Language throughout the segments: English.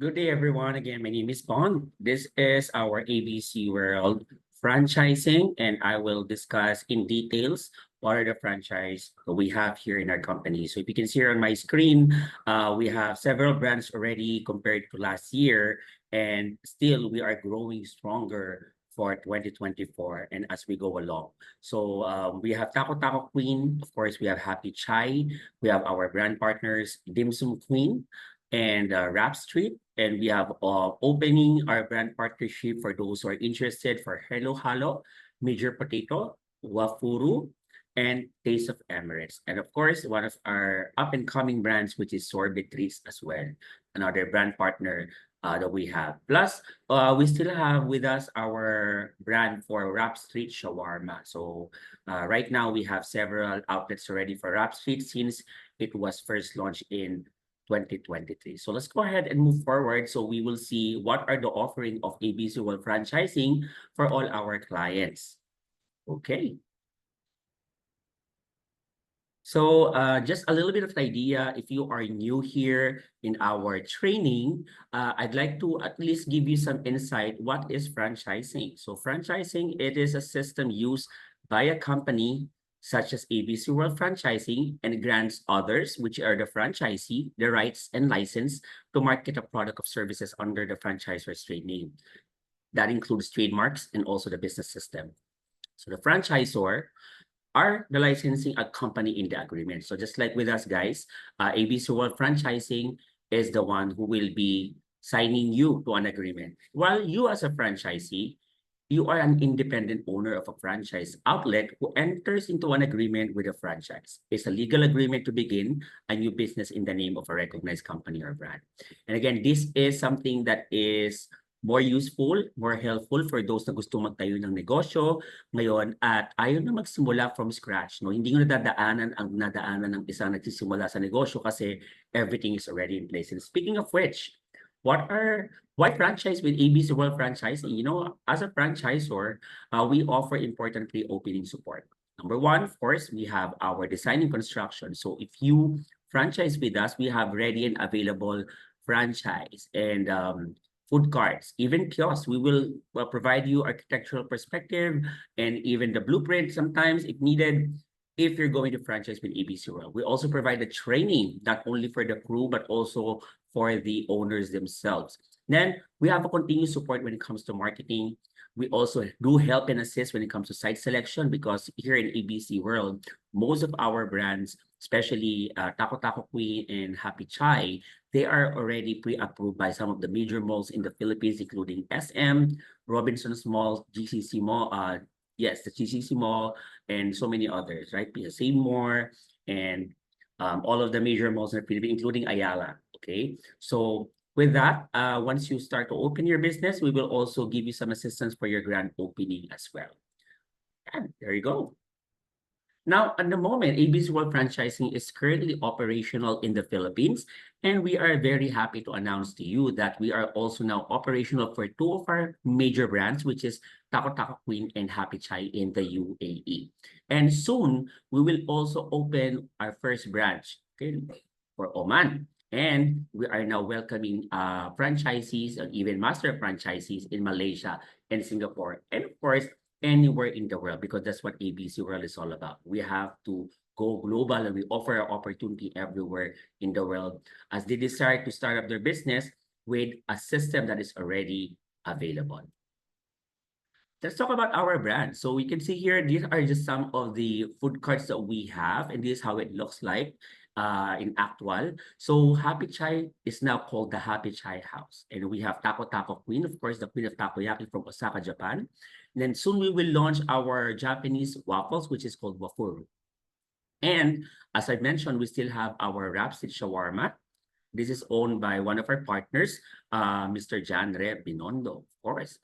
Good day, everyone. Again, my name is Bond. This is our ABC World franchising, and I will discuss in details what are the franchise that we have here in our company. So if you can see here on my screen, we have several brands already compared to last year, and still we are growing stronger for 2024 and as we go along. So we have Taco Taco Queen. Of course, we have Happy Chai. We have our brand partners, Dim Sum Queen and Rap Street. And we have opening our brand partnership for those who are interested for Hello Halo, Major Potato, Wafuru, and Taste of Emirates. And of course, one of our up-and-coming brands, which is Sorbet Treats as well, another brand partner that we have. Plus, we still have with us our brand for Rap Street Shawarma. So right now, we have several outlets already for Rap Street since it was first launched in 2023. So let's go ahead and move forward. So we will see what are the offering of ABC World Franchising for all our clients. Okay. So just a little bit of an idea, if you are new here in our training, I'd like to at least give you some insight. What is franchising? So franchising, it is a system used by a company such as ABC World Franchising and grants others, which are the franchisee, the rights and license to market a product of services under the franchisor's trade name. That includes trademarks and also the business system. So the franchisor are the licensing a company in the agreement. So just like with us guys, ABC World Franchising is the one who will be signing you to an agreement. While you as a franchisee, you are an independent owner of a franchise outlet who enters into an agreement with a franchise. It's a legal agreement to begin a new business in the name of a recognized company or brand. And again, this is something that is more useful, more helpful for those na gusto magtayo ng negosyo ngayon at ayaw na magsimula from scratch. No? Hindi nyo nadadaanan ang nadaanan ng isang nagsisimula sa negosyo kasi everything is already in place. And speaking of which, why franchise with ABC World Franchising? You know, as a franchisor, we offer important pre-opening support. Number one, of course, we have our design and construction. So if you franchise with us, we have ready and available franchise and food carts, even kiosks. We will provide you architectural perspective and even the blueprint sometimes if needed. If you're going to franchise with ABC World, we also provide the training, not only for the crew, but also for the owners themselves. Then we have a continuous support when it comes to marketing. We also do help and assist when it comes to site selection because here in ABC World, most of our brands, especially Taco Taco Queen and Happy Chai, they are already pre-approved by some of the major malls in the Philippines, including SM, Robinsons Mall, GCC Mall, the GCC Mall, and so many others, right? PSA More, and all of the major malls in the Philippines, including Ayala, okay? So with that, once you start to open your business, we will also give you some assistance for your grand opening as well. And there you go. Now, at the moment, ABC World Franchising is currently operational in the Philippines, and we are very happy to announce to you that we are also now operational for two of our major brands, which is Taco Taco Queen and Happy Chai in the UAE. And soon, we will also open our first branch, okay, for Oman. And we are now welcoming franchisees and even master franchisees in Malaysia and Singapore. And of course, anywhere in the world because that's what ABC World is all about. We have to go global and we offer our opportunity everywhere in the world as they decide to start up their business with a system that is already available. Let's talk about our brand. So we can see here, these are just some of the food carts that we have, and this is how it looks like in actual. So Happy Chai is now called the Happy Chai House. And we have Taco Taco Queen, of course, the queen of takoyaki from Osaka, Japan. And then soon we will launch our Japanese waffles, which is called Wafuru. And as I mentioned, we still have our Rap Street Shawarma. This is owned by one of our partners, Mr. Jan Re Binondo, of course.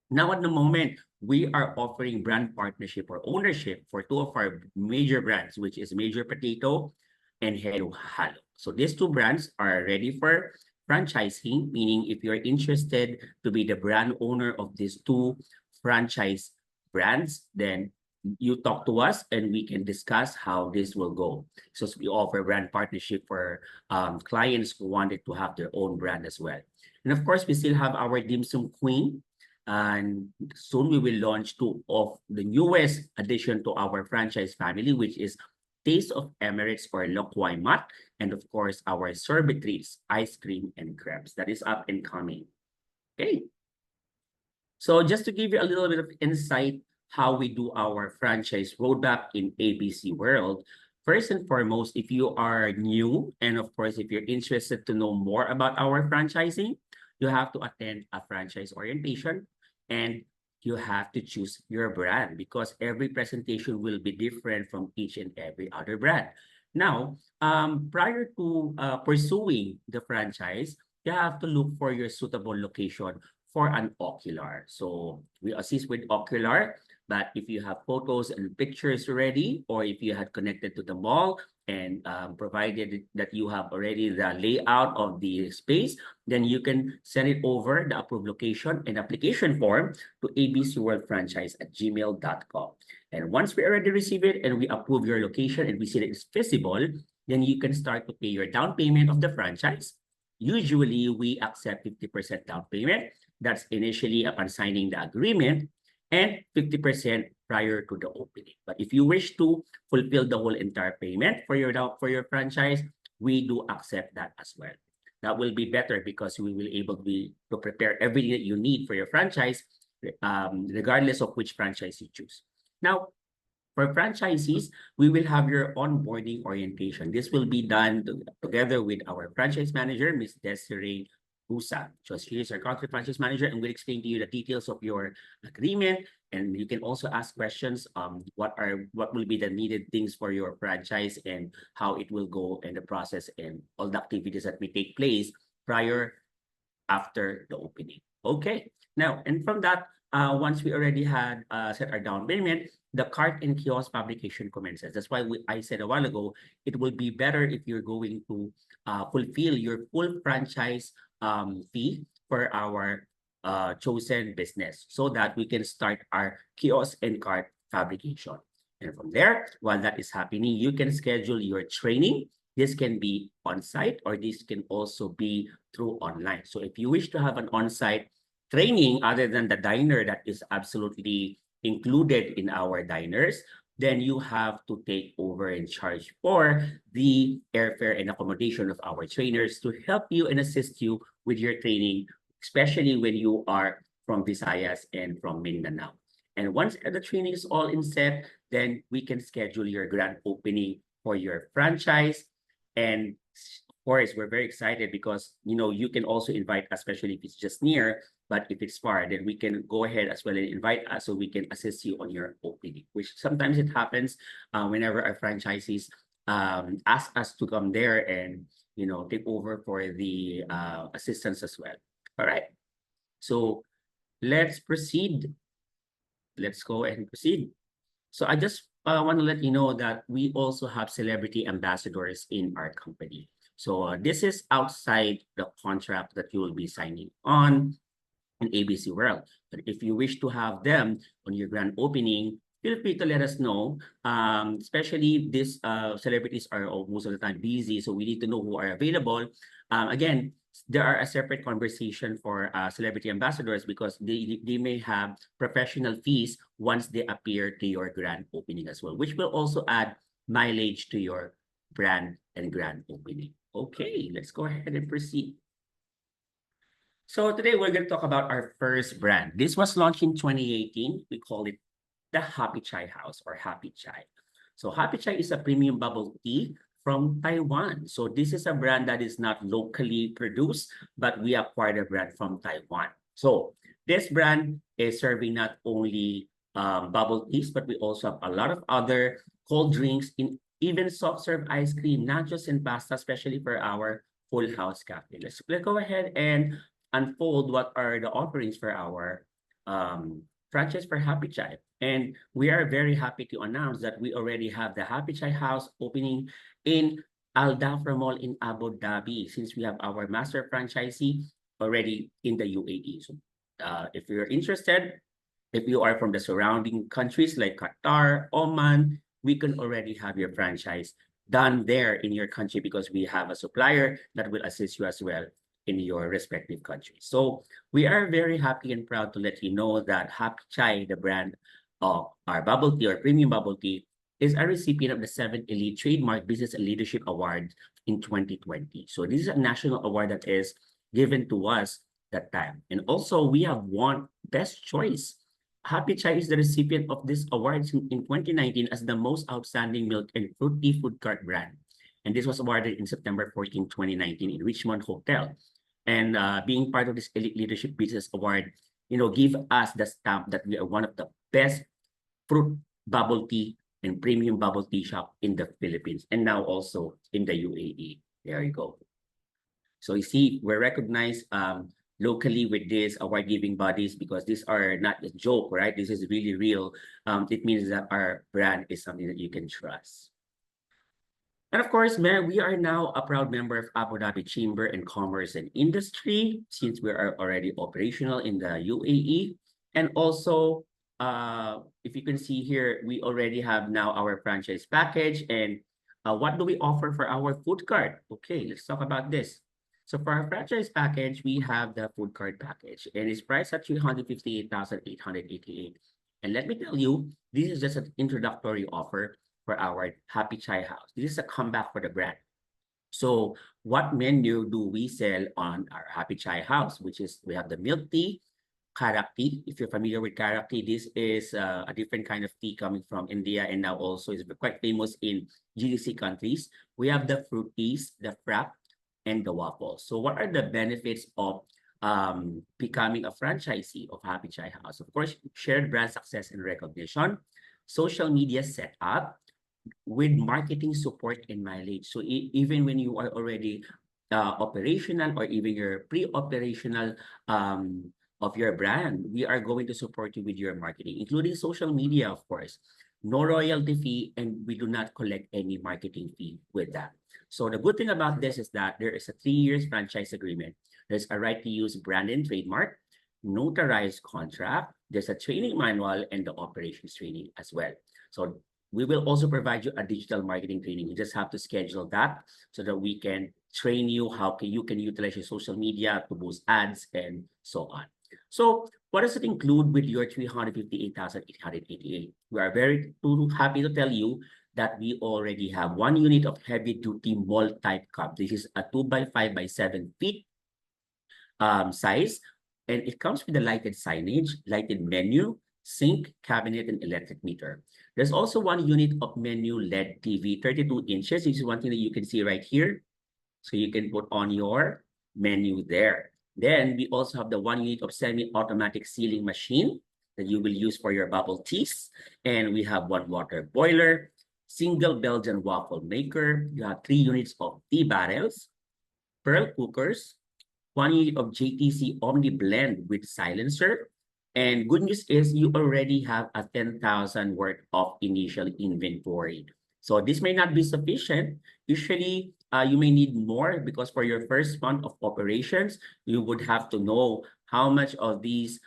Now, at the moment, we are offering brand partnership or ownership for two of our major brands, which is Major Potato and Hello Halo. So these two brands are ready for franchising, meaning if you're interested to be the brand owner of these two franchise brands, then you talk to us and we can discuss how this will go. So we offer brand partnership for clients who wanted to have their own brand as well. And of course, we still have our dim sum queen. And soon we will launch two of the newest addition to our franchise family, which is Taste of Emirates or Lokwai Mat, and of course our sorbet treats, ice cream and crepes. That is up and coming. Okay. So just to give you a little bit of insight how we do our franchise roadmap in ABC World, first and foremost, if you are new, and of course, if you're interested to know more about our franchising, you have to attend a franchise orientation and you have to choose your brand because every presentation will be different from each and every other brand. Now, prior to pursuing the franchise, you have to look for your suitable location for an ocular. So we assist with ocular, but if you have photos and pictures ready, or if you had connected to the mall and provided that you have already the layout of the space, then you can send it over the approved location and application form to abcworldfranchise@gmail.com. And once we already receive it and we approve your location and we see that it's feasible, then you can start to pay your down payment of the franchise. Usually, we accept 50% down payment. That's initially upon signing the agreement and 50% prior to the opening. But if you wish to fulfill the whole entire payment for your franchise, we do accept that as well. That will be better because we will able to prepare everything that you need for your franchise, regardless of which franchise you choose. Now, for franchisees, we will have your onboarding orientation. This will be done together with our franchise manager, Ms. Desiree Busa. So she is our country franchise manager and will explain to you the details of your agreement. And you can also ask questions, what will be the needed things for your franchise and how it will go in the process and all the activities that may take place prior, after the opening. Okay. Now, and from that, once we already had set our down payment, the cart and kiosk publication commences. That's why I said a while ago, it will be better if you're going to fulfill your full franchise fee for our chosen business so that we can start our kiosk and cart fabrication. And from there, while that is happening, you can schedule your training. This can be on-site or this can also be through online. So if you wish to have an on-site training other than the diner that is absolutely included in our diners, then you have to take over and charge for the airfare and accommodation of our trainers to help you and assist you with your training, especially when you are from Visayas and from Mindanao. And once the training is all in set, then we can schedule your grand opening for your franchise. And of course, we're very excited because, you can also invite, especially if it's just near, but if it's far, then we can go ahead as well and invite us so we can assist you on your opening, which sometimes it happens whenever our franchisees ask us to come there and, take over for the assistance as well. All right. So let's proceed. Let's go ahead and proceed. So I just want to let you know that we also have celebrity ambassadors in our company. So this is outside the contract that you will be signing on in ABC World. But if you wish to have them on your grand opening, feel free to let us know. Especially these celebrities are most of the time busy, so we need to know who are available. Again, there are a separate conversation for celebrity ambassadors because they may have professional fees once they appear to your grand opening as well, which will also add mileage to your brand and grand opening. Okay, let's go ahead and proceed. So today we're going to talk about our first brand. This was launched in 2018. We call it the Happy Chai House or Happy Chai. So Happy Chai is a premium bubble tea from Taiwan. So this is a brand that is not locally produced, but we acquired a brand from Taiwan. So this brand is serving not only bubble teas, but we also have a lot of other cold drinks, in even soft serve ice cream, not just in pasta, especially for our Full House Cafe. Let's go ahead and unfold what are the offerings for our franchise for Happy Chai. And we are very happy to announce that we already have the Happy Chai House opening in Al Dhafra Mall in Abu Dhabi, since we have our master franchisee already in the UAE. So if you're interested, If you are from the surrounding countries like Qatar, Oman, we can already have your franchise done there in your country because we have a supplier that will assist you as well in your respective countries. So we are very happy and proud to let you know that Happy Chai, the brand of our bubble tea or premium bubble tea, is a recipient of the 7th Elite Trademark Business and Leadership Award in 2020. So this is a national award that is given to us that time. And also we have won Best Choice. Happy Chai is the recipient of this award in 2019 as the most outstanding milk and fruit tea food cart brand. And this was awarded in September 14, 2019 in Richmond Hotel. And being part of this Elite Leadership Business Award, give us the stamp that we are one of the best fruit bubble tea and premium bubble tea shop in the Philippines and now also in the UAE. There you go. So you see, we're recognized locally with these award-giving bodies because these are not a joke, right? This is really real. It means that our brand is something that you can trust. And of course, we are now a proud member of Abu Dhabi Chamber and Commerce and Industry since we are already operational in the UAE. And also, if you can see here, we already have now our franchise package. And what do we offer for our food cart? Okay, let's talk about this. So for our franchise package, we have the food cart package and it's priced at 358,888. And let me tell you, this is just an introductory offer for our Happy Chai House. This is a comeback for the brand. So what menu do we sell on our Happy Chai House, which is we have the milk tea, karak tea. If you're familiar with karak tea, this is a different kind of tea coming from India and now also is quite famous in GCC countries. We have the fruit teas, the frap, and the waffles. So what are the benefits of becoming a franchisee of Happy Chai House? Of course, shared brand success and recognition, social media setup, with marketing support and mileage. So even when you are already operational or even you're pre-operational of your brand, we are going to support you with your marketing, including social media, of course. No royalty fee, and we do not collect any marketing fee with that. So the good thing about this is that there is a 3 years franchise agreement. There's a right to use brand and trademark, notarized contract, there's a training manual, and the operations training as well. So we will also provide you a digital marketing training. You just have to schedule that so that we can train you how you can utilize your social media to boost ads and so on. So what does it include with your 358,888? We are very happy to tell you that we already have 1 unit of heavy-duty mall-type cup. This is a 2x5 by 7 feet size, and it comes with a lighted signage, lighted menu, sink, cabinet, and electric meter. There's also 1 unit of menu LED TV, 32 inches. This is one thing that you can see right here. So you can put on your menu there. Then we also have the 1 unit of semi-automatic sealing machine that you will use for your bubble teas. And we have 1 water boiler, single Belgian waffle maker. You have 3 units of tea barrels, pearl cookers, 1 unit of JTC Omni Blend with silencer. And good news is you already have a 10,000 worth of initial inventory. So this may not be sufficient. Usually, you may need more because for your first month of operations, you would have to know how much of these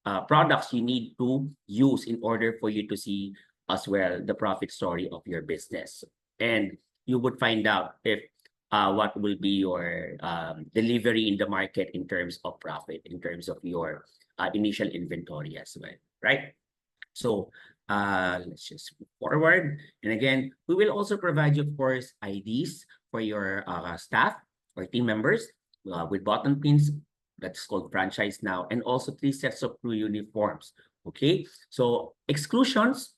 products you need to use in order for you to see as well the profit story of your business. And you would find out if what will be your delivery in the market in terms of profit, in terms of your initial inventory as well, right? So let's just move forward. And again, we will also provide you, of course, IDs for your staff or team members with button pins. That's called franchise now, and also 3 sets of crew uniforms. Okay, so exclusions.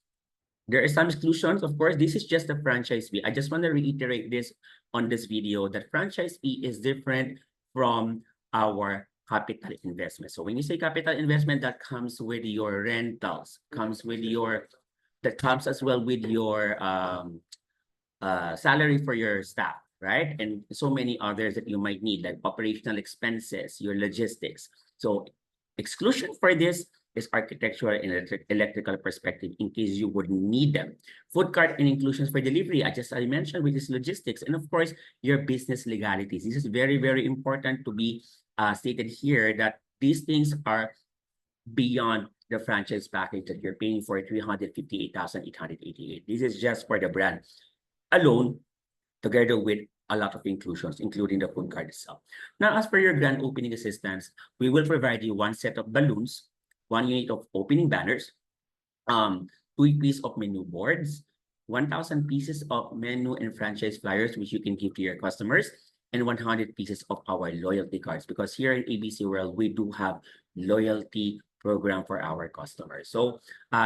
There are some exclusions. Of course, this is just the franchise fee. I just want to reiterate this on this video that franchise fee is different from our capital investment. So when you say capital investment, that comes with your rentals, that comes as well with your salary for your staff, right? And so many others that you might need, like operational expenses, your logistics. So exclusion for this is architectural and electrical perspective in case you would need them. Food cart and inclusions for delivery, I mentioned, which is logistics. And of course, your business legalities. This is very, very important to be stated here that these things are beyond the franchise package that you're paying for 358,888. This is just for the brand alone, together with a lot of inclusions, including the food card itself. Now, as per your grand opening assistance, we will provide you one set of balloons, one unit of opening banners, 2 pieces of menu boards, 1,000 pieces of menu and franchise flyers, which you can give to your customers, and 100 pieces of our loyalty cards. Because here in ABC World, we do have loyalty program for our customers. So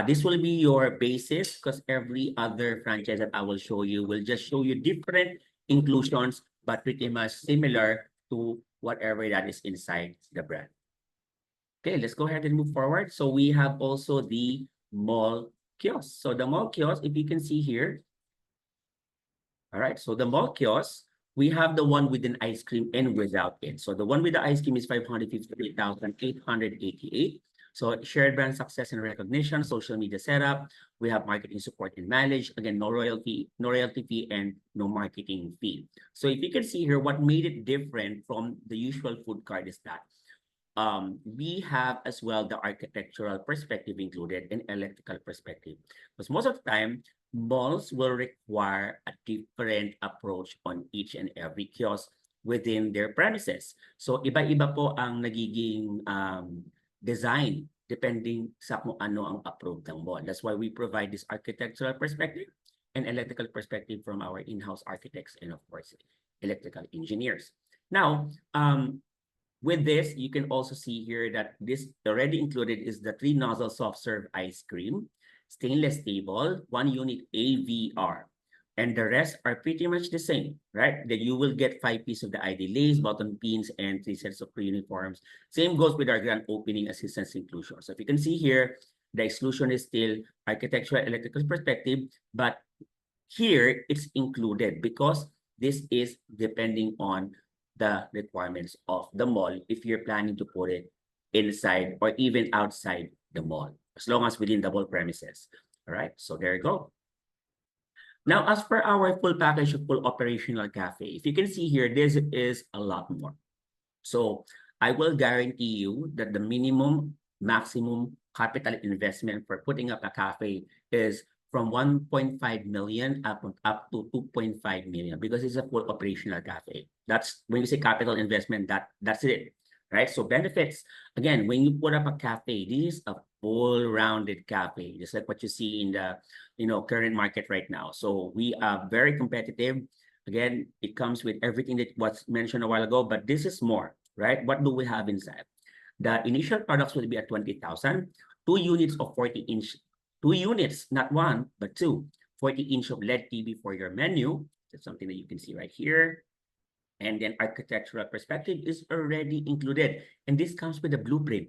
this will be your basis, because every other franchise that I will show you will just show you different inclusions, but pretty much similar to whatever that is inside the brand. Okay, let's go ahead and move forward. So we have also the mall kiosk. So the mall kiosk, if you can see here, all right, so the mall kiosk, we have the one with an ice cream and without it. So the one with the ice cream is 558,888. So shared brand success and recognition, social media setup. We have marketing support and manage. Again, no royalty fee, and no marketing fee. So if you can see here, what made it different from the usual food card is that we have as well the architectural perspective included and electrical perspective. Because most of the time, malls will require a different approach on each and every kiosk within their premises. So iba-iba po ang nagiging design depending sa kung ano ang approved ng mall. That's why we provide this architectural perspective and electrical perspective from our in-house architects and of course, electrical engineers. Now, with this, you can also see here that this already included is the 3-nozzle soft serve ice cream, stainless table, 1 unit AVR, and the rest are pretty much the same, right? That you will get 5 pieces of the ID lace, button pins, and 3 sets of uniforms. Same goes with our grand opening assistance inclusion. So if you can see here, the exclusion is still architectural electrical perspective, but here it's included because this is depending on the requirements of the mall if you're planning to put it inside or even outside the mall, as long as within the mall premises. All right, so there you go. Now, as for our full package of full operational cafe, if you can see here, this is a lot more. So I will guarantee you that the maximum capital investment for putting up a cafe is from 1.5 million up to 2.5 million because it's a full operational cafe. That's when you say capital investment, that's it, right? So benefits, again, when you put up a cafe, this is a full-rounded cafe, just like what you see in the current market right now. So we are very competitive. Again, it comes with everything that was mentioned a while ago, but this is more, right? What do we have inside? The initial products will be at 20,000, 2 units of 40-inch, 2 units, not one, but 2, 40-inch of LED TV for your menu. That's something that you can see right here. And then architectural perspective is already included. And this comes with a blueprint,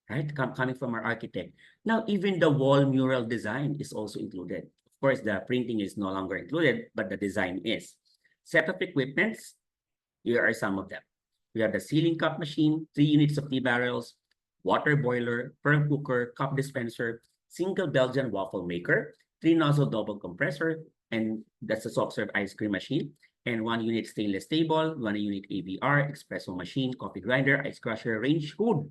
right? Coming from our architect. Now, even the wall mural design is also included. Of course, the printing is no longer included, but the design is. Set of equipments, here are some of them. We have the ceiling cup machine, 3 units of tea barrels, water boiler, pearl cooker, cup dispenser, single Belgian waffle maker, 3-nozzle double compressor, and that's a soft serve ice cream machine, and 1 unit stainless table, 1 unit AVR, espresso machine, coffee grinder, ice crusher, range hood.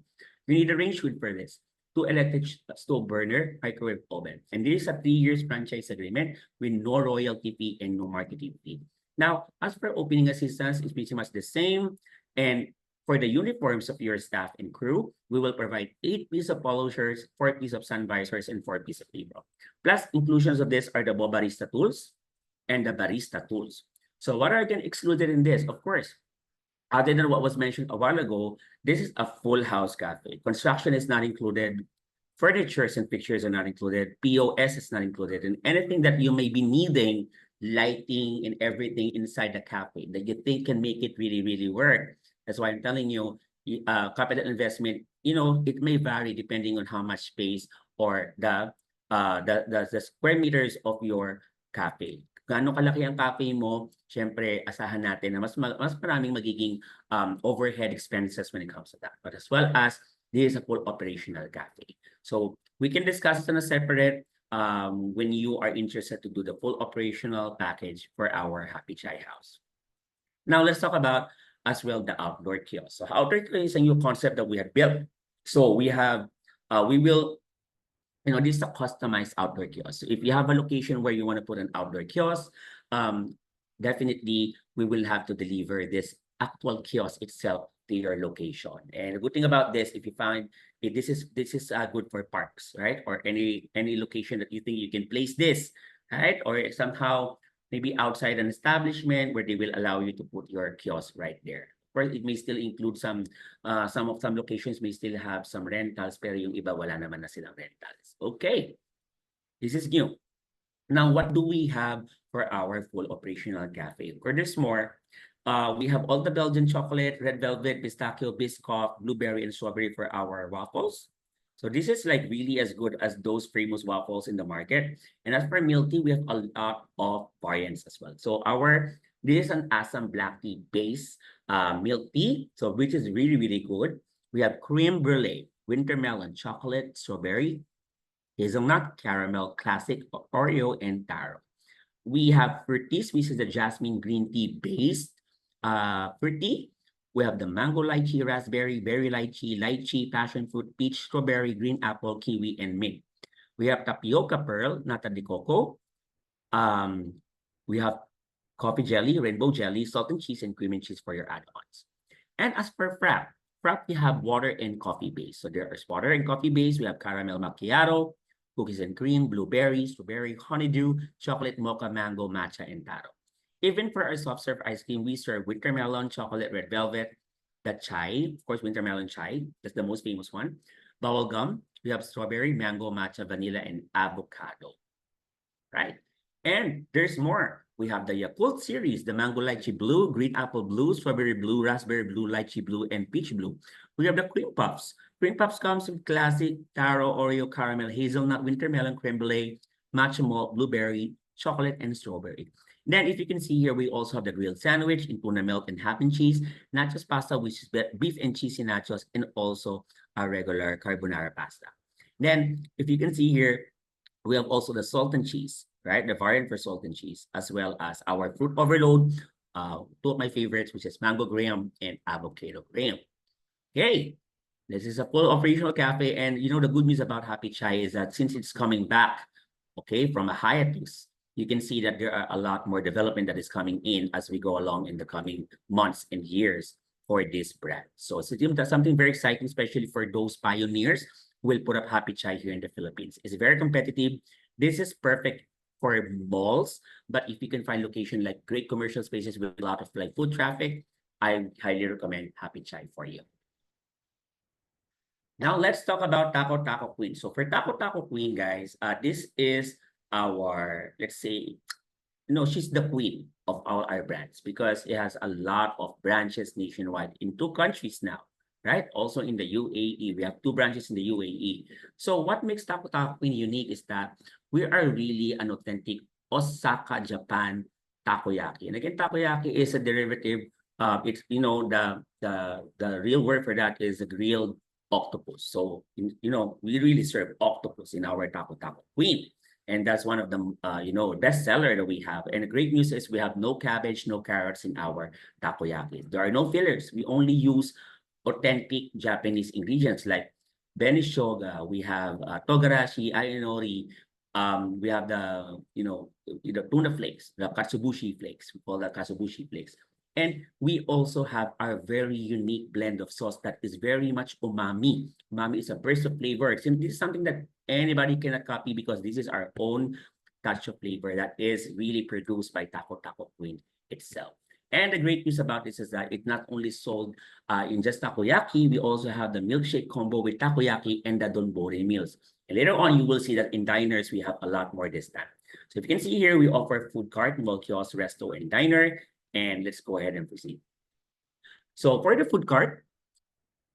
We need a range hood for this. 2 electric stove burner, microwave oven. And this is a 3 years franchise agreement with no royalty fee and no marketing fee. Now, as for opening assistance, it's pretty much the same. And for the uniforms of your staff and crew, we will provide 8 pieces of polo shirts, 4 pieces of sun visors, and 4 pieces of apron. Plus, inclusions of this are the Barista tools and the barista tools. So what are again excluded in this? Of course, other than what was mentioned a while ago, this is a full house cafe. Construction is not included. Furnitures and pictures are not included. POS is not included. And anything that you may be needing, lighting and everything inside the cafe that you think can make it really, really work. That's why I'm telling you, capital investment, it may vary depending on how much space or the square meters of your cafe. Gaano kalaki ang cafe mo, syempre asahan natin na mas maraming magiging overhead expenses when it comes to that. But as well as this is a full operational cafe. So we can discuss it on a separate when you are interested to do the full operational package for our Happy Chai House. Now let's talk about as well the outdoor kiosk. So outdoor kiosk is a new concept that we have built. So we have we will, this is a customized outdoor kiosk. So if you have a location where you want to put an outdoor kiosk, definitely we will have to deliver this actual kiosk itself to your location. And the good thing about this, if you find this is good for parks, right? Or any location that you think you can place this, right? Or somehow maybe outside an establishment where they will allow you to put your kiosk right there. Of course, it may still include some locations may still have some rentals, pero yung iba wala naman na silang rentals. Okay, this is new. Now, what do we have for our full operational cafe? Of course, there's more. We have all the Belgian chocolate, red velvet, pistachio, biscoff, blueberry, and strawberry for our waffles. So this is like really as good as those famous waffles in the market. And as for milk tea, we have a lot of variants as well. So this is an Assam black tea base milk tea, so which is really, really good. We have creme brulee, winter melon, chocolate, strawberry, hazelnut, caramel, classic, Oreo, and taro. We have fruities, which is the jasmine green tea based fruit tea. We have the mango lychee, raspberry, berry lychee, passion fruit, peach, strawberry, green apple, kiwi, and mint. We have tapioca pearl, nata de coco. We have coffee jelly, rainbow jelly, salt and cheese, and cream and cheese for your add-ons. And as for frap, we have water and coffee base. So there is water and coffee base. We have caramel macchiato, cookies and cream, blueberry, strawberry, honeydew, chocolate mocha, mango, matcha, and taro. Even for our soft serve ice cream, we serve winter melon, chocolate, red velvet, the chai, of course, winter melon chai. That's the most famous one. Bubble gum. We have strawberry, mango, matcha, vanilla, and avocado. Right? And there's more. We have the Yakult series, the mango lychee blue, green apple blue, strawberry blue, raspberry blue, lychee blue, and peach blue. We have the cream puffs. Cream puffs comes with classic taro, Oreo, caramel, hazelnut, winter melon, creme brulee, matcha malt, blueberry, chocolate, and strawberry. Then, if you can see here, we also have the grilled sandwich in tuna milk and ham and cheese, nachos pasta, which is beef and cheesy nachos, and also a regular carbonara pasta. Then, if you can see here, we have also the salt and cheese, right? The variant for salt and cheese, as well as our fruit overload, two of my favorites, which is mango graham and avocado graham. Okay, this is a full operational cafe. And the good news about Happy Chai is that since it's coming back, okay, from a hiatus, you can see that there are a lot more development that is coming in as we go along in the coming months and years for this brand. So it's something very exciting, especially for those pioneers who will put up Happy Chai here in the Philippines. It's very competitive. This is perfect for malls, but if you can find location like great commercial spaces with a lot of like foot traffic, I highly recommend Happy Chai for you. Now let's talk about Taco Taco Queen. So for Taco Taco Queen, guys, this is our, let's say, she's the queen of all our brands because it has a lot of branches nationwide in 2 countries now, right? Also in the UAE, we have 2 branches in the UAE. So what makes Taco Taco Queen unique is that we are really an authentic Osaka, Japan takoyaki. And again, takoyaki is a derivative. It's the real word for that is a grilled octopus. So we really serve octopus in our Taco Taco Queen. And that's one of the, best seller that we have. And the great news is we have no cabbage, no carrots in our takoyaki. There are no fillers. We only use authentic Japanese ingredients like benishoga. We have togarashi, ayanori. We have the tuna flakes, the katsubushi flakes. We call that katsubushi flakes. And we also have our very unique blend of sauce that is very much umami. Umami is a burst of flavor. This is something that anybody cannot copy because this is our own touch of flavor that is really produced by Taco Taco Queen itself. And the great news about this is that it's not only sold in just takoyaki, we also have the milkshake combo with takoyaki and the donbori meals. And later on, you will see that in diners, we have a lot more this time. So if you can see here, we offer food cart, mall kiosk, resto, and diner. And let's go ahead and proceed. So for the food cart,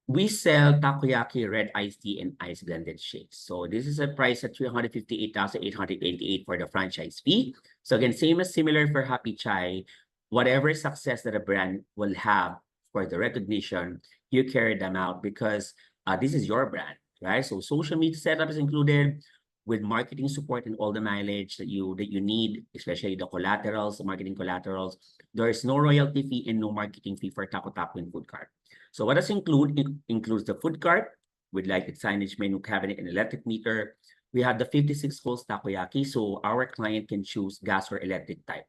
we sell takoyaki, red iced tea, and ice blended shakes. So this is a price at 358,888 for the franchise fee. So again, similar for Happy Chai, whatever success that a brand will have for the recognition, you carry them out because this is your brand, right? So social media setup is included with marketing support and all the mileage that you need, especially the collaterals, the marketing collaterals. There is no royalty fee and no marketing fee for Taco Taco and food cart. So what does include? It includes the food cart, with lighted signage, menu cabinet, and electric meter. We have the 56 holes takoyaki, so our client can choose gas or electric type.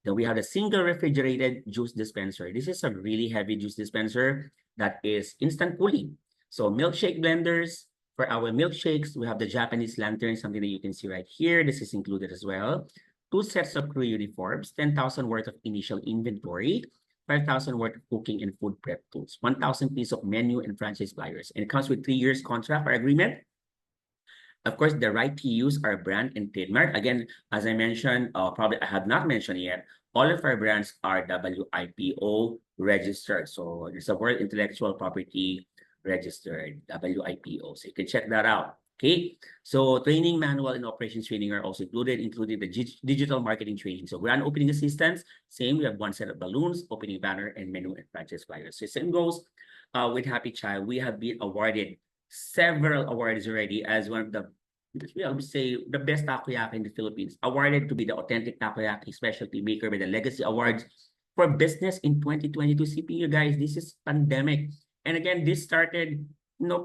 Then we have the single refrigerated juice dispenser. This is a really heavy juice dispenser that is instant cooling. So milkshake blenders, for our milkshakes, we have the Japanese lantern, something that you can see right here. This is included as well. 2 sets of crew uniforms, 10,000 worth of initial inventory, 5,000 worth of cooking and food prep tools, 1,000 pieces of menu and franchise flyers. And it comes with 3 years contract or agreement. Of course, the right to use our brand and trademark. Again, as I mentioned, probably I have not mentioned yet, all of our brands are WIPO registered. So it's a World Intellectual Property registered, WIPO. So you can check that out. Okay, so training manual and operations training are also included, including the digital marketing training. So grand opening assistance, same, we have 1 set of balloons, opening banner, and menu and franchise flyers. So same goes with Happy Child. We have been awarded several awards already as one of the, I would say, the best takoyaki in the Philippines, awarded to be the authentic takoyaki specialty maker by the Legacy Awards for Business in 2022. CP, you guys, this is pandemic. And again, this started,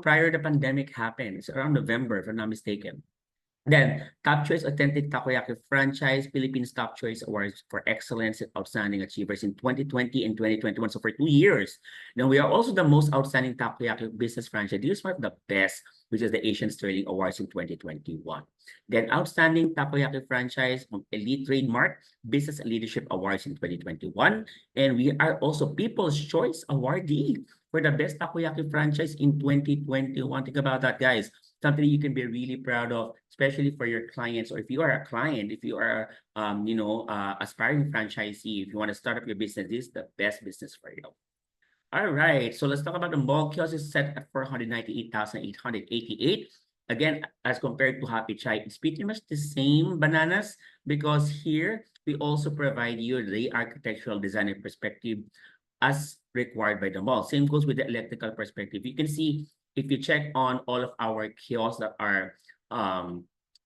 prior the pandemic happened. It's around November, if I'm not mistaken. Then, Top Choice Authentic Takoyaki Franchise, Philippines Top Choice Awards for Excellence and Outstanding Achievers in 2020 and 2021. So for 2 years. Then we are also the most outstanding Takoyaki business franchise. This is one of the best, which is the Asian Sterling Awards in 2021. Then Outstanding Takoyaki Franchise Elite Trademark Business and Leadership Awards in 2021. And we are also People's Choice Awardee for the best Takoyaki franchise in 2021. Think about that, guys. Something you can be really proud of, especially for your clients, or if you are a client, if you are, aspiring franchisee, if you want to start up your business, this is the best business for you. All right, so let's talk about the mall kiosk is set at 498,888. Again, as compared to Happy Chai, it's pretty much the same bananas because here we also provide you the architectural design and perspective as required by the mall. Same goes with the electrical perspective. You can see if you check on all of our kiosks that are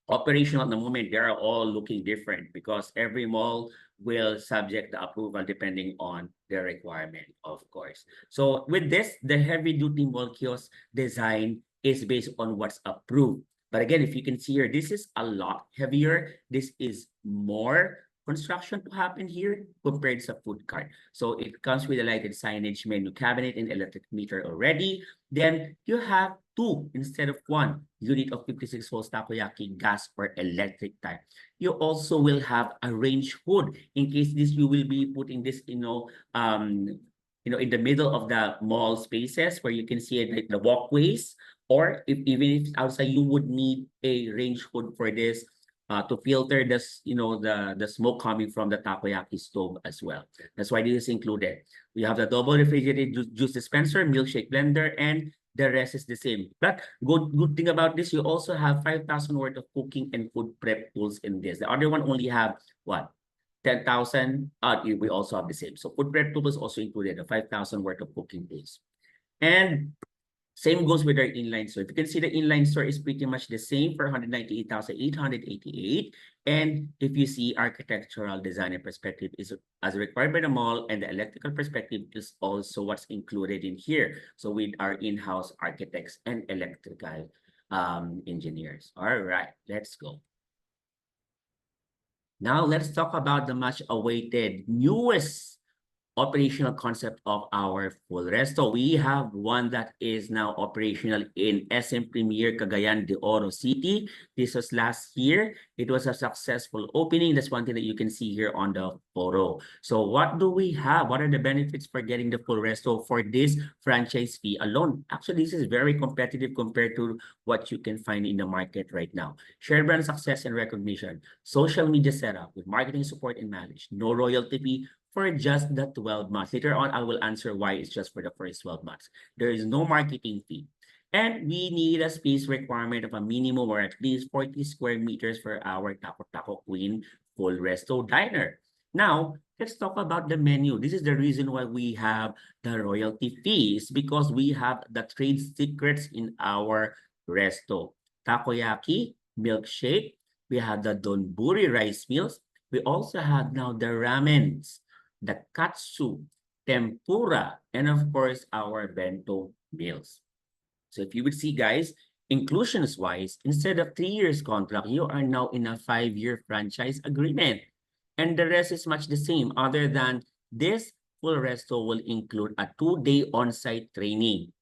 operational at the moment, they are all looking different because every mall will subject the approval depending on the requirement, of course. So with this, the heavy-duty mall kiosk design is based on what's approved. But again, if you can see here, this is a lot heavier. This is more construction to happen here compared to food cart. So it comes with a lighted signage, menu cabinet, and electric meter already. Then you have 2 instead of 1 unit of 56 volts takoyaki gas or electric type. You also will have a range hood in case you will be putting this, in the middle of the mall spaces where you can see it, like the walkways, or even if outside, you would need a range hood for this. To filter this, the smoke coming from the takoyaki stove as well. That's why this is included. We have the double refrigerated juice dispenser, milkshake blender, and the rest is the same. But good thing about this, you also have 5,000 worth of cooking and food prep tools in this. The other one only have what? 10,000. We also have the same. So food prep tools also included, the 5,000 worth of cooking tools. And same goes with our inline store. If you can see, the inline store is pretty much the same for 198,888. And if you see, architectural design and perspective is as required by the mall, and the electrical perspective is also what's included in here. So with our in-house architects and electrical engineers. All right, let's go. Now let's talk about the much awaited newest operational concept of our full resto. We have one that is now operational in SM Premier Cagayan de Oro City. This was last year. It was a successful opening. That's one thing that you can see here on the photo. So what do we have? What are the benefits for getting the full resto for this franchise fee alone? Actually, this is very competitive compared to what you can find in the market right now. Shared brand success and recognition. Social media setup with marketing support and managed. No royalty fee for just the 12 months. Later on, I will answer why it's just for the first 12 months. There is no marketing fee. And we need a space requirement of a minimum or at least 40 square meters for our Taco Taco Queen full resto diner. Now, let's talk about the menu. This is the reason why we have the royalty fees, because we have the trade secrets in our resto. Takoyaki, milkshake, we have the donburi rice meals. We also have now the ramens, the katsu, tempura, and of course, our bento meals. So if you would see, guys, inclusions wise, instead of 3 years contract, you are now in a 5-year franchise agreement. And the rest is much the same, other than this full resto will include a 2-day on-site training.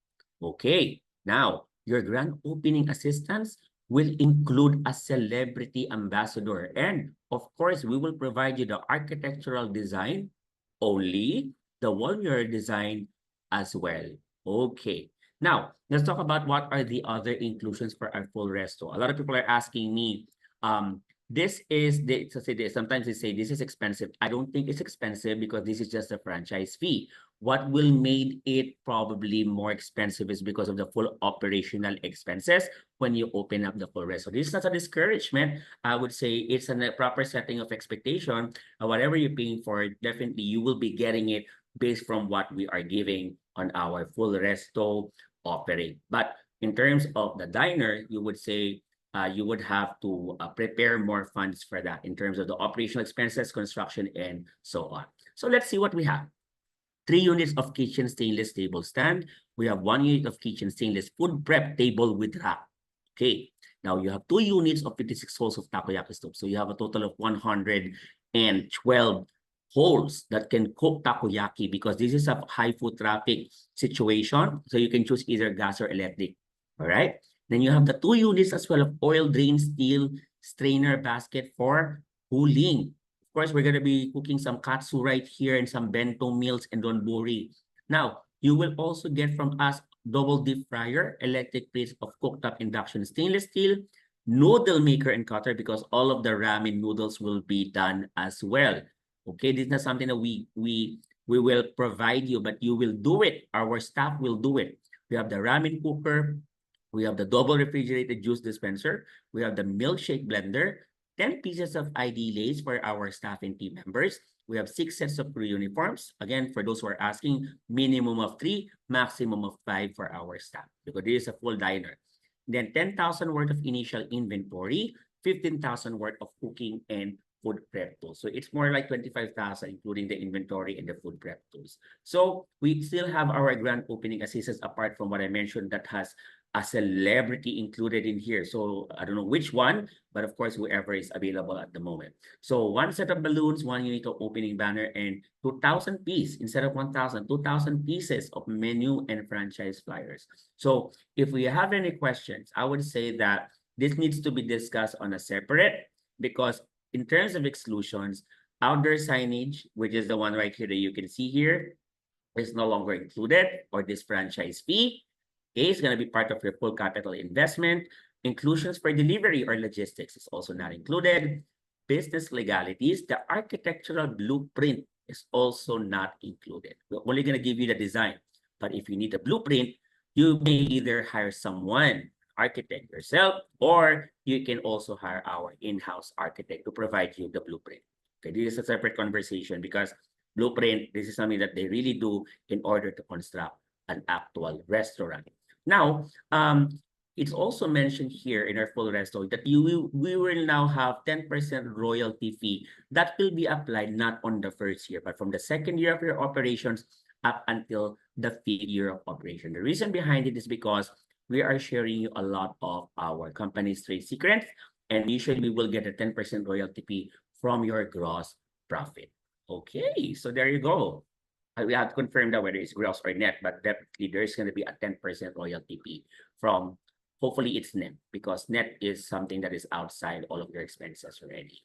Okay, now your grand opening assistance will include a celebrity ambassador. And of course, we will provide you the architectural design only, the wall mirror design as well. Okay. Now, let's talk about what are the other inclusions for our full resto. A lot of people are asking me, this is, sometimes they say this is expensive. I don't think it's expensive because this is just a franchise fee. What will make it probably more expensive is because of the full operational expenses when you open up the full resto. This is not a discouragement. I would say it's a proper setting of expectation. Whatever you're paying for, definitely you will be getting it based from what we are giving on our full resto offering. But in terms of the diner, you would say you would have to prepare more funds for that in terms of the operational expenses, construction, and so on. So let's see what we have. 3 units of kitchen stainless table stand. We have 1 unit of kitchen stainless food prep table with rack. Okay. Now you have 2 units of 56 holes of takoyaki stove. So you have a total of 112 holes that can cook takoyaki because this is a high foot traffic situation. So you can choose either gas or electric. All right. Then you have the 2 units as well of oil drain steel strainer basket for cooling. Of course, we're going to be cooking some katsu right here and some bento meals and donburi. Now, you will also get from us double deep fryer, electric plates of cooked up induction stainless steel, noodle maker and cutter because all of the ramen noodles will be done as well. Okay, this is not something that we will provide you, but you will do it. Our staff will do it. We have the ramen cooker. We have the double refrigerated juice dispenser. We have the milkshake blender. 10 pieces of ID lace for our staff and team members. We have 6 sets of crew uniforms. Again, for those who are asking, minimum of 3, maximum of 5 for our staff because this is a full diner. Then 10,000 worth of initial inventory, 15,000 worth of cooking and food prep tools. So it's more like 25,000, including the inventory and the food prep tools. So we still have our grand opening assistance apart from what I mentioned that has a celebrity included in here. So I don't know which one, but of course, whoever is available at the moment. So 1 set of balloons, 1 unit of opening banner, and 2,000 pieces instead of 1,000, 2,000 pieces of menu and franchise flyers. So if we have any questions, I would say that this needs to be discussed on a separate because in terms of exclusions, outdoor signage, which is the one right here that you can see here, is no longer included or this franchise fee. A is going to be part of your full capital investment. Inclusions for delivery or logistics is also not included. Business legalities, the architectural blueprint is also not included. We're only going to give you the design. But if you need a blueprint, you may either hire someone, architect yourself, or you can also hire our in-house architect to provide you the blueprint. Okay, this is a separate conversation because blueprint, this is something that they really do in order to construct an actual restaurant. Now, it's also mentioned here in our full resto that we will now have 10% royalty fee that will be applied not on the first year, but from the second year of your operations up until the 5th year of operation. The reason behind it is because we are sharing you a lot of our company's trade secrets, and usually we will get a 10% royalty fee from your gross profit. Okay, so there you go. We have to confirm that whether it's gross or net, but definitely there's going to be a 10% royalty fee from, hopefully it's net, because net is something that is outside all of your expenses already.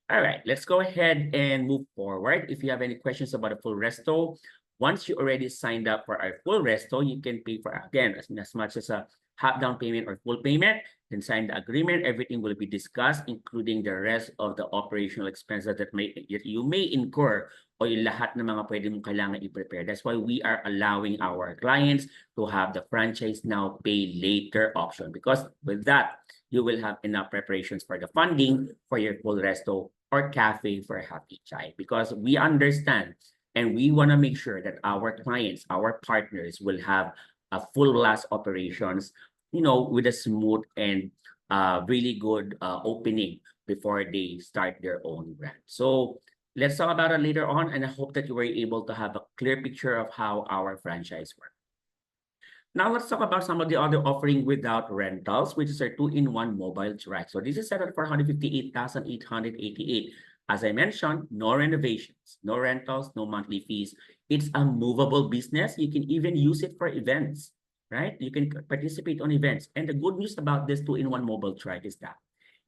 All right, let's go ahead and move forward. If you have any questions about a full resto, once you already signed up for our full resto, you can pay for, again, as much as a half down payment or full payment, then sign the agreement. Everything will be discussed, including the rest of the operational expenses that you may incur o yung lahat ng mga pwede mong kailangan i-prepare. That's why we are allowing our clients to have the franchise now pay later option because with that, you will have enough preparations for the funding for your full resto or cafe for Happy Chai because we understand and we want to make sure that our clients, our partners will have a full blast operations, you know, with a smooth and really good opening before they start their own brand. So let's talk about it later on, and I hope that you were able to have a clear picture of how our franchise works. Now let's talk about some of the other offering without rentals, which is our two-in-one mobile track. So this is set at 458,888. As I mentioned, no renovations, no rentals, no monthly fees. It's a movable business. You can even use it for events, right? You can participate on events. And the good news about this two-in-one mobile track is that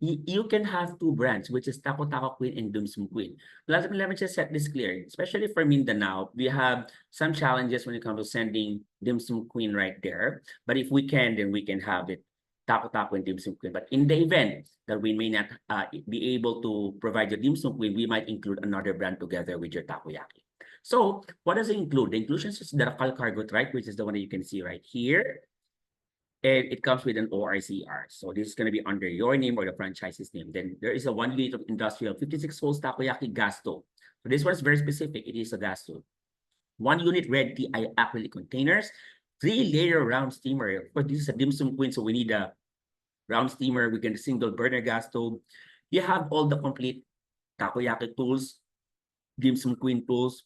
you can have two brands, which is Taco Taco Queen and Dim Sum Queen. Let me just set this clear, especially for Mindanao, we have some challenges when it comes to sending Dim Sum Queen right there. But if we can, then we can have it Taco Taco and Dim Sum Queen. But in the event that we may not be able to provide your Dim Sum Queen, we might include another brand together with your takoyaki. So what does it include? The inclusions is the Rakal Cargo Trike, which is the one that you can see right here. And it comes with an ORCR. So this is going to be under your name or the franchise's name. Then there is a 1 unit of industrial 56 volts takoyaki gas stove. So this one is very specific. It is a gas stove. 1 unit red tea acrylic containers, 3-layer round steamer. Of course, this is a dim sum queen, so we need a round steamer. We get a single burner gas stove. You have all the complete takoyaki tools, dim sum queen tools,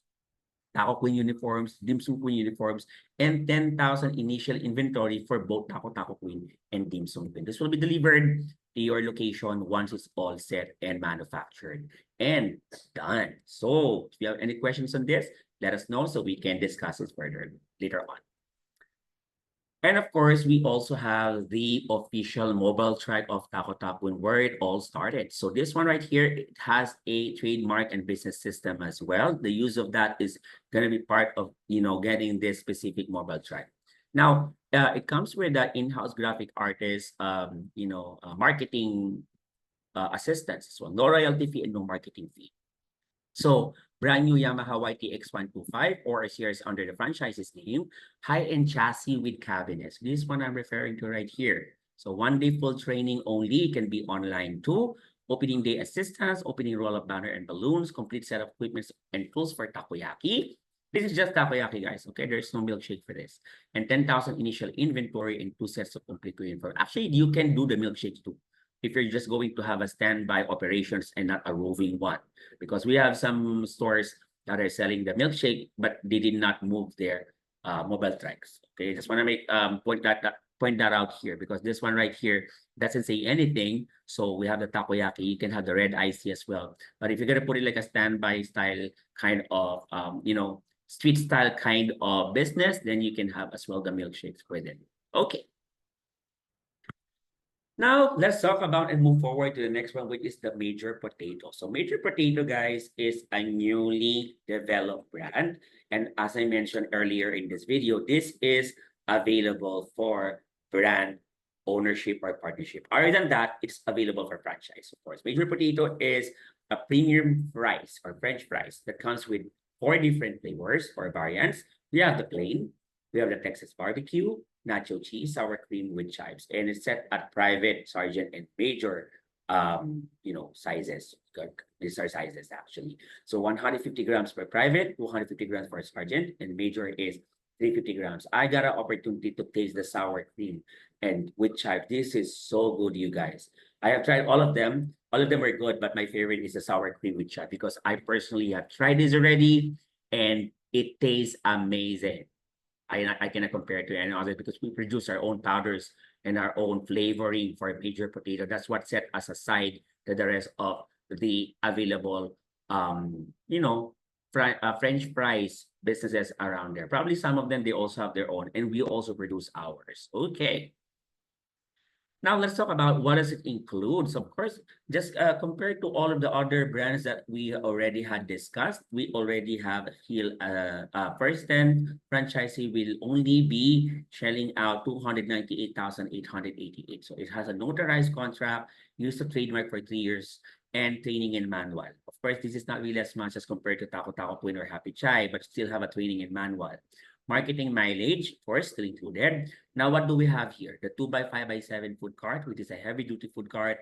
Taco Queen uniforms, Dim Sum Queen uniforms, and 10,000 initial inventory for both Taco Taco Queen and Dim Sum Queen. This will be delivered to your location once it's all set and manufactured and done. So if you have any questions on this, let us know so we can discuss it further later on. And of course, we also have the official mobile track of Taco Tapun where it all started. So this one right here, it has a trademark and business system as well. The use of that is going to be part of, getting this specific mobile track. Now, it comes with the in-house graphic artist, marketing assistance as well. No royalty fee and no marketing fee. So brand new Yamaha YTX125 or as here is under the franchise's name, high-end chassis with cabinets. This one I'm referring to right here. So 1 day full training only, can be online too. Opening day assistance, opening roll-up banner and balloons, complete set of equipment and tools for takoyaki. This is just takoyaki, guys, okay? There's no milkshake for this. And 10,000 initial inventory and 2 sets of complete uniform. Actually, you can do the milkshakes too if you're just going to have a standby operations and not a roving one. Because we have some stores that are selling the milkshake, but they did not move their mobile tracks. Okay, just want to make point that out here because this one right here doesn't say anything. So we have the takoyaki. You can have the red IC as well. But if you're gonna put it like a standby style kind of street style kind of business, then you can have as well the milkshakes with it. Okay. Now, let's talk about and move forward to the next one, which is the Major Potato. So Major Potato, guys, is a newly developed brand. And as I mentioned earlier in this video, this is available for brand ownership or partnership. Other than that, it's available for franchise, of course. Major Potato is a premium fries or French fries that comes with 4 different flavors or variants. We have the plain, we have the Texas barbecue, nacho cheese, sour cream with chives, and it's set at private, sergeant, and major, sizes. These are sizes actually. So 150 grams for private, 250 grams for sergeant, and major is 350 grams. I got an opportunity to taste the sour cream and with chives. This is so good, you guys. I have tried all of them. All of them are good, but my favorite is the sour cream with chives because I personally have tried this already, and it tastes amazing. I cannot compare it to any other because we produce our own powders and our own flavoring for Major Potato. That's what set us aside to the rest of the available, French fries businesses around there. Probably some of them, they also have their own, and we also produce ours. Okay. Now let's talk about what does it include. So of course, just compared to all of the other brands that we already had discussed, we already have here first 10 franchisee will only be shelling out 298,888. So it has a notarized contract, used to trademark for 3 years, and training and manual. Of course, this is not really as much as compared to Taco Taco Queen or Happy Chai, but still have a training and manual. Marketing mileage, of course, still included. Now, what do we have here? The 2x5x7 food cart, which is a heavy-duty food cart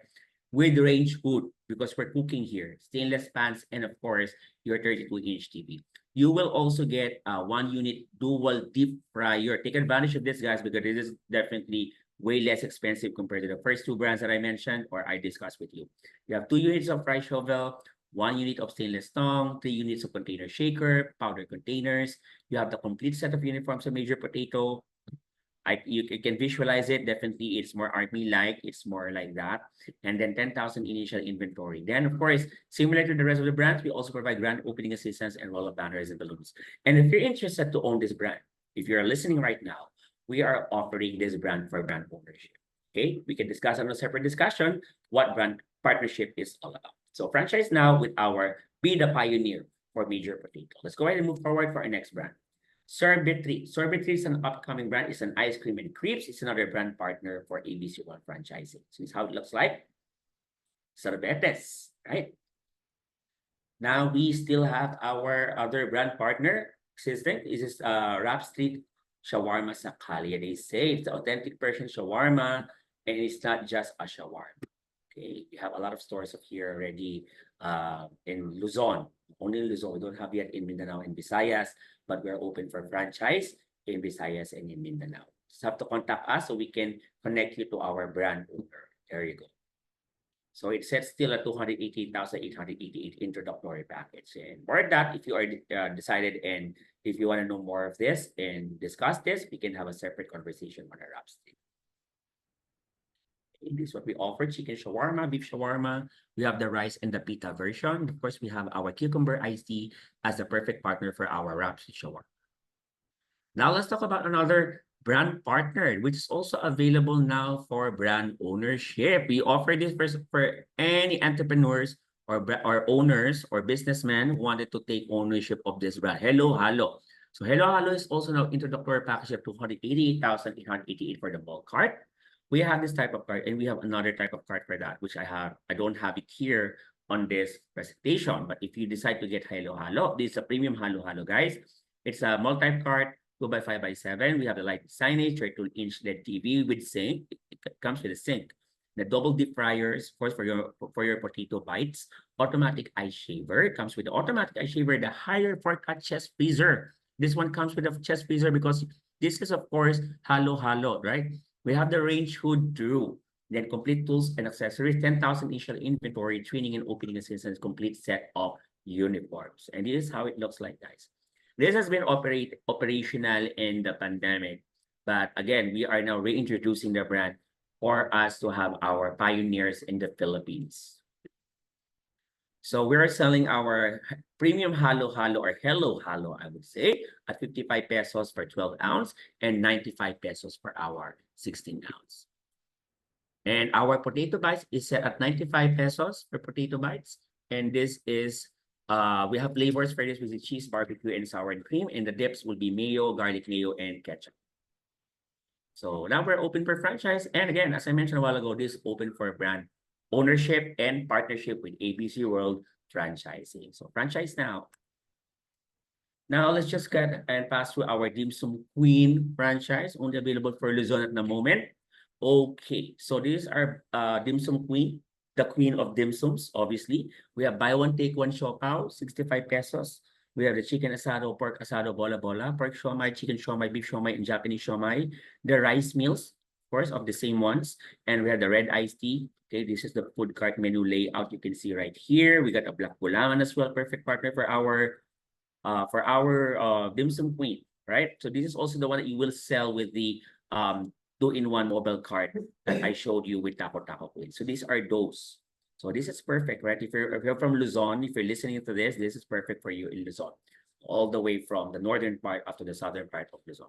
with range hood, because we're cooking here. Stainless pans, and of course, your 32-inch TV. You will also get a 1-unit dual deep fryer. Take advantage of this, guys, because this is definitely way less expensive compared to the first 2 brands that I mentioned or I discussed with you. You have 2 units of fry shovel, 1 unit of stainless tong, 3 units of container shaker, powder containers. You have the complete set of uniforms of Major Potato. You can visualize it. Definitely, it's more army-like. It's more like that. And then 10,000 initial inventory. Then, of course, similar to the rest of the brands, we also provide grand opening assistance and roll-up banners and balloons. And if you're interested to own this brand, if you're listening right now, we are offering this brand for brand ownership. Okay, we can discuss on a separate discussion what brand partnership is all about. So franchise now with our Be the Pioneer for Major Potato. Let's go ahead and move forward for our next brand. Sorbetry. Sorbetry is an upcoming brand. It's an ice cream and crepes. It's another brand partner for ABC1 franchising. So this is how it looks like. Sorbetes, right? Now we still have our other brand partner existing. This is Rap Street Shawarma Sakali. They say it's the authentic Persian shawarma, and it's not just a shawarma. Okay, we have a lot of stores of here already in Luzon. Only in Luzon. We don't have yet in Mindanao and Visayas, but we're open for franchise in Visayas and in Mindanao. Just have to contact us so we can connect you to our brand owner. There you go. So it sets still at 288,888 introductory package. And for that, if you are decided and if you want to know more of this and discuss this, we can have a separate conversation on our app stream. This is what we offer: chicken shawarma, beef shawarma. We have the rice and the pita version. Of course, we have our cucumber iced tea as the perfect partner for our wraps shawarma. Now let's talk about another brand partner, which is also available now for brand ownership. We offer this for any entrepreneurs or owners or businessmen who wanted to take ownership of this brand. Hello Halo. So Hello Halo is also now introductory package of 288,888 for the bulk cart. We have this type of card, and we have another type of card for that, which I don't have it here on this presentation. But if you decide to get Halo Halo, this is a premium Halo Halo, guys. It's a multi-card, 2x5x7. We have the light signage, 32-inch LED TV with sink. It comes with a sink. The double deep fryers, of course, for your potato bites. Automatic ice shaver. It comes with the automatic ice shaver, the higher for-cut chest freezer. This one comes with a chest freezer because this is, of course, Halo Halo, right? We have the range hood Drew, then complete tools and accessories, 10,000 initial inventory, training and opening assistance, complete set of uniforms. And this is how it looks like, guys. This has been operational in the pandemic. But again, we are now reintroducing the brand for us to have our pioneers in the Philippines. So we're selling our premium Halo Halo or Hello Halo, I would say, at 55 pesos for 12 ounce and 95 pesos per hour, 16 ounce. And our potato bites is set at 95 pesos for potato bites. And this is, we have flavors for this, which is cheese, barbecue, and sour and cream. And the dips will be mayo, garlic mayo, and ketchup. So now we're open for franchise. And again, as I mentioned a while ago, this is open for brand ownership and partnership with ABC World Franchising. So franchise now. Now let's just get and pass through our Dim Sum Queen franchise, only available for Luzon at the moment. Okay, so these are Dim Sum Queen, the queen of dim sums, obviously. We have buy one, take one siopaw, 65 pesos. We have the chicken asado, pork asado, bola bola, pork siomai, chicken siomai, beef siomai, and Japanese siomai. The rice meals, of course, of the same ones. And we have the red iced tea. Okay, this is the food cart menu layout you can see right here. We got a black gulaman as well, perfect partner for our dim sum queen, right? So this is also the one that you will sell with the 2-in-1 mobile cart that I showed you with Taco Taco Queen. So these are those. So this is perfect, right? If you're from Luzon, if you're listening to this is perfect for you in Luzon, all the way from the northern part up to the southern part of Luzon.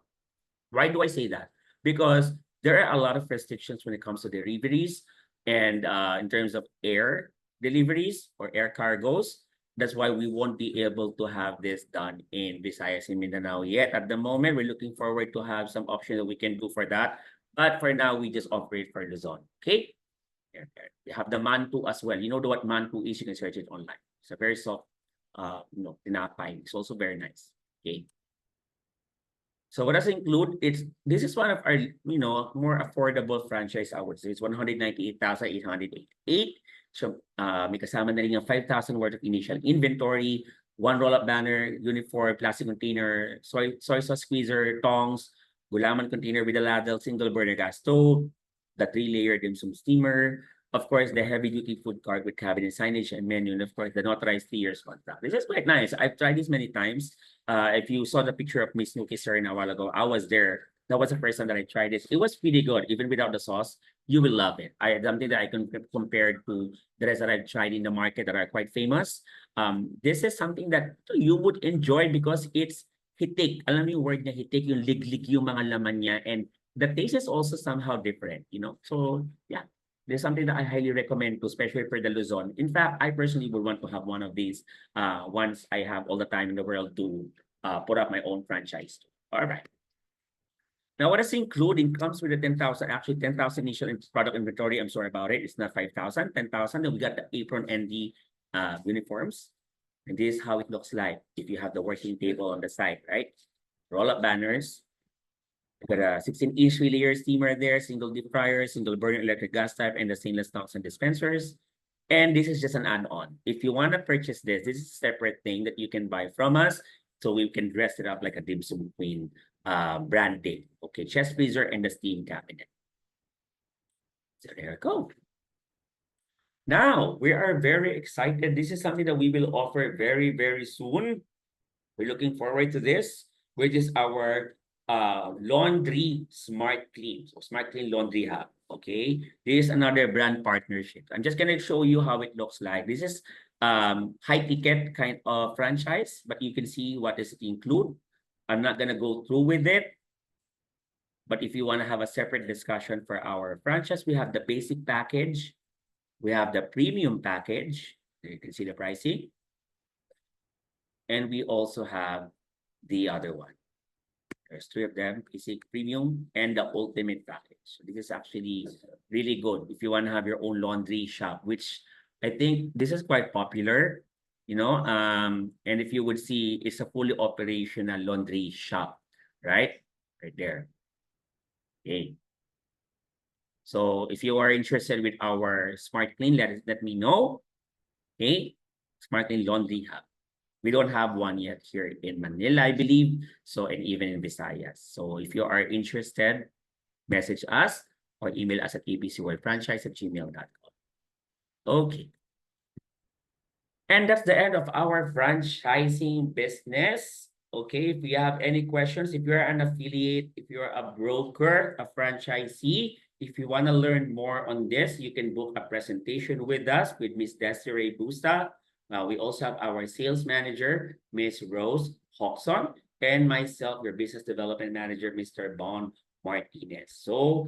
Why do I say that? Because there are a lot of restrictions when it comes to deliveries and in terms of air deliveries or air cargos. That's why we won't be able to have this done in Visayas and Mindanao yet. At the moment, we're looking forward to have some options that we can do for that. But for now, we just operate for Luzon. Okay? We have the mantu as well. You know what mantu is? You can search it online. It's a very soft, tinapay. It's also very nice. Okay. So what does it include? This is one of our more affordable franchise, I would say. It's 198,888. So may kasama na rin yung 5,000 worth of initial inventory, one roll-up banner, uniform, plastic container, soy sauce squeezer, tongs, gulaman container with a ladle, single burner gas stove, the 3-layer dim sum steamer, of course, the heavy-duty food cart with cabinet signage and menu, and of course, the notarized 3 years contract. This is quite nice. I've tried this many times. If you saw the picture of Miss Nuki Serna a while ago, I was there That was the first time that I tried this. It was pretty good, even without the sauce. You will love it. Something that I can compare to the rest that I've tried in the market that are quite famous. This is something that you would enjoy because it's hitik. Alam mo yung word niya hitik, yung liglig yung mga laman niya, and the taste is also somehow different, you know. So yeah, there's something that I highly recommend to, especially for the Luzon. In fact, I personally would want to have one of these once I have all the time in the world to put up my own franchise. All right. Now, what does it include? It comes with the 10,000, actually 10,000 initial product inventory. I'm sorry about it. It's not 5,000, 10,000. Then we got the apron and the uniforms. And this is how it looks like if you have the working table on the side, right? Roll-up banners. We got a 16-inch layer steamer there, single deep fryer, single burner electric gas type, and the stainless stocks and dispensers. And this is just an add-on. If you want to purchase this is a separate thing that you can buy from us. So we can dress it up like a dim sum queen branding. Okay, chest freezer and the steam cabinet. So there you go. Now, we are very excited. This is something that we will offer very, very soon. We're looking forward to this, which is our laundry smart clean. So smart clean laundry hub. Okay, this is another brand partnership. I'm just gonna show you how it looks like. This is high ticket kind of franchise, but you can see what does it include. I'm not gonna go through with it. But if you want to have a separate discussion for our franchise, we have the basic package. We have the premium package. You can see the pricing. And we also have the other one. There's three of them, basic, premium, and the ultimate package. So this is actually really good if you want to have your own laundry shop, which I think this is quite popular, you know. And if you would see, it's a fully operational laundry shop, right? Right there. Okay. So if you are interested with our Smart Clean, let me know. Okay, Smart Clean Laundry Hub. We don't have one yet here in Manila, I believe. So, and even in Visayas. So if you are interested, message us or email us at abcworldfranchise@gmail.com. Okay. And that's the end of our franchising business. Okay, if you have any questions, if you're an affiliate, if you're a broker, a franchisee, if you want to learn more on this, you can book a presentation with us, with Ms. Desiree Busta. We also have our sales manager, Ms. Rose Hoxon, and myself, your business development manager, Mr. Bon Martinez. So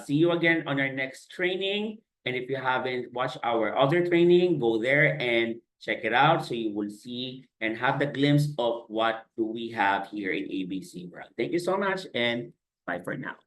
see you again on our next training. And if you haven't watched our other training, go there and check it out so you will see and have the glimpse of what do we have here in ABC World. Thank you so much and bye for now.